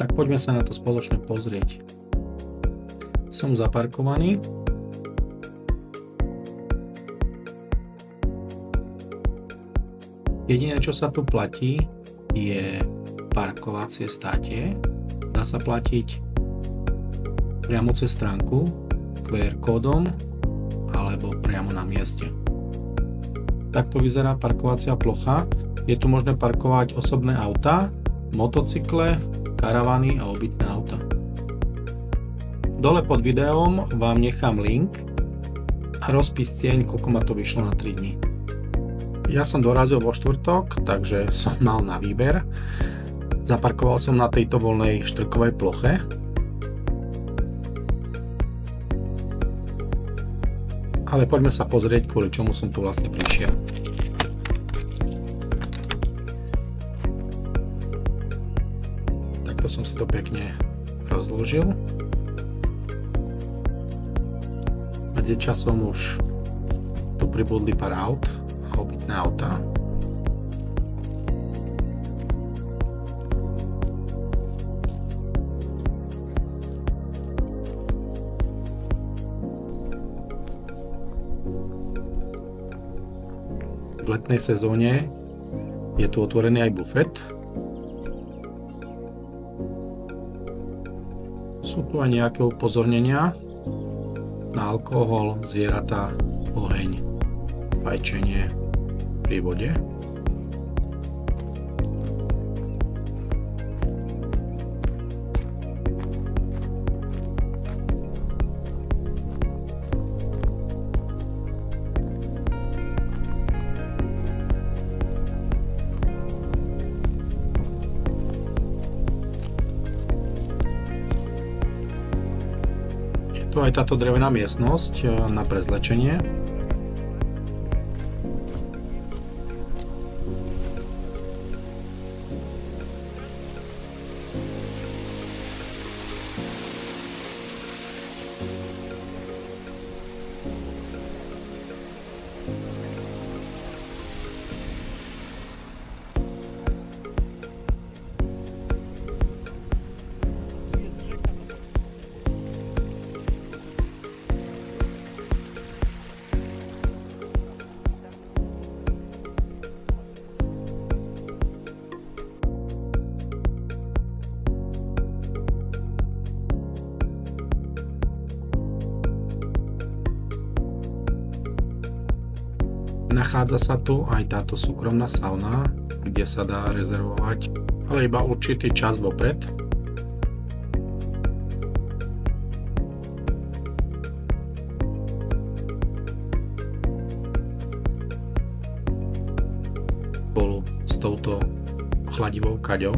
Tak poďme sa na to spoločne pozrieť. Som zaparkovaný. Jediné, čo sa tu platí, je parkovacie státie. Dá sa platiť priamo cez stránku, QR kódom alebo priamo na mieste. Takto vyzerá parkovacia plocha. Je tu možné parkovať osobné autá, motocykle, karavany a obytné auta. Dole pod videom vám nechám link a rozpis cien, koľko ma to vyšlo na 3 dni. Ja som dorazil vo štvrtok, takže som mal na výber. Zaparkoval som na tejto voľnej štrkovej ploche. Ale poďme sa pozrieť, kvôli čomu som tu vlastne prišiel. Takto som si to pekne rozložil. Medzičasom už tu pribudli pár aut a obytné autá. V letnej sezóne je tu otvorený aj bufet. Sú tu aj nejaké upozornenia na alkohol, zvieratá, oheň, fajčenie pri vode. Je tu aj táto drevená miestnosť na prezlečenie. Nachádza sa tu aj táto súkromná sauna, kde sa dá rezervovať, ale iba určitý čas vopred. Spolu s touto chladivou kaďou.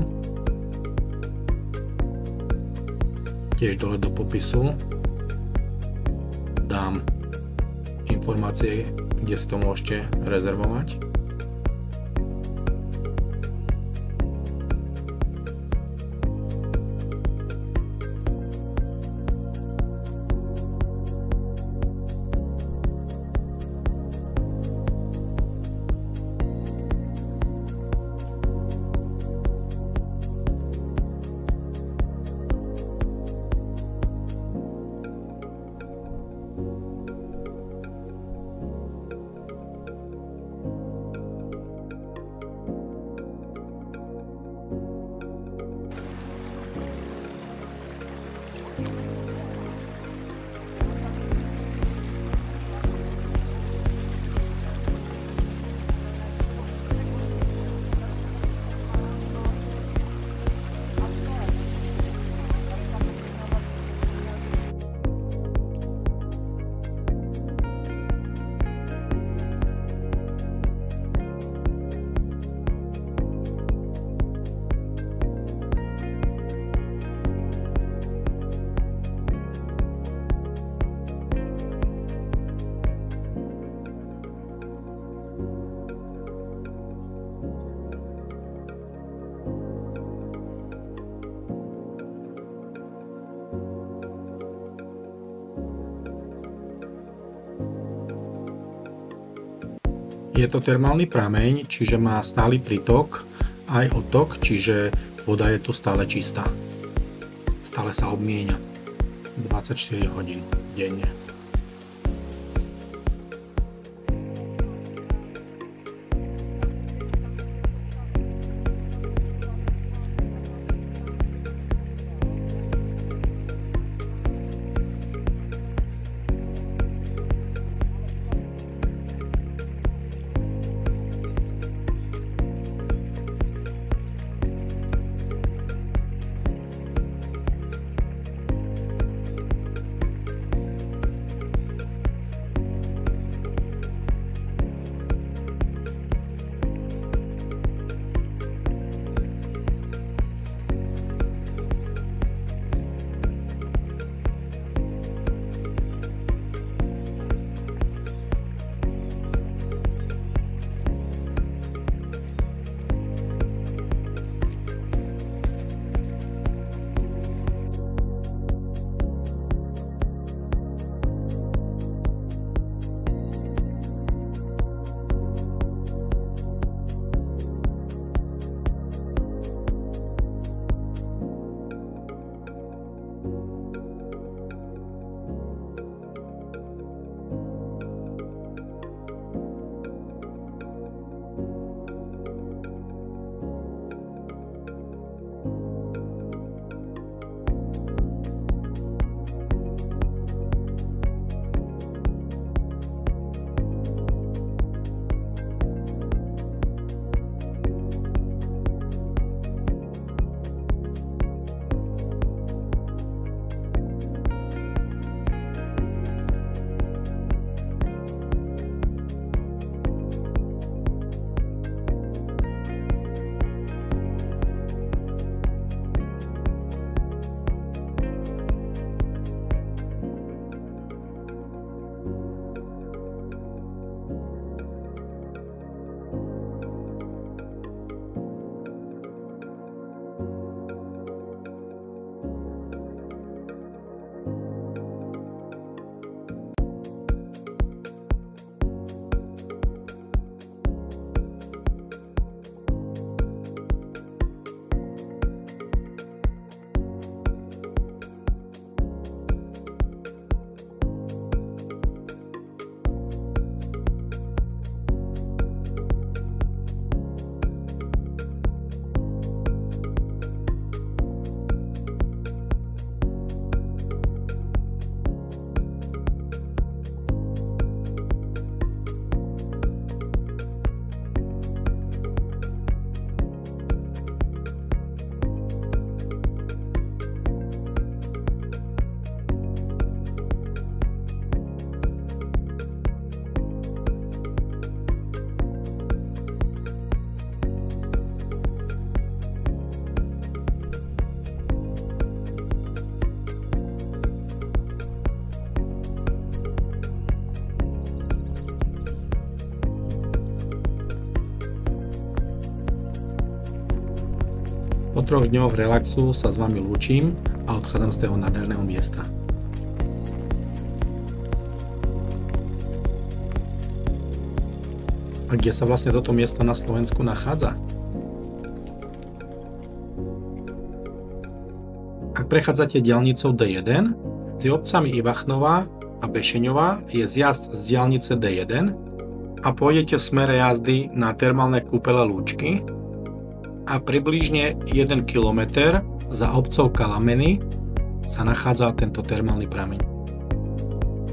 Tiež dole do popisu dám informácie, kde si to môžete rezervovať. Je to termálny prameň, čiže má stály prítok aj odtok, čiže voda je tu stále čistá. stále sa obmienia 24 hodín denne. Po 3 dňoch relaxu sa s vami lúčim a odchádzam z toho nádherného miesta. A kde sa vlastne toto miesto na Slovensku nachádza? Ak prechádzate diaľnicou D1, medzi obcami Ivachnová a Bešeňová je zjazd z diaľnice D1 a pôjdete v smere jazdy na termálne kúpele Lúčky a približne 1 km za obcov Kalameny sa nachádza tento termálny prameň.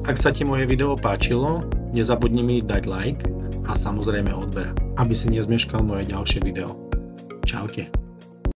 Ak sa ti moje video páčilo, nezabudni mi dať like a samozrejme odber, aby si nezmeškal moje ďalšie video. Čaute.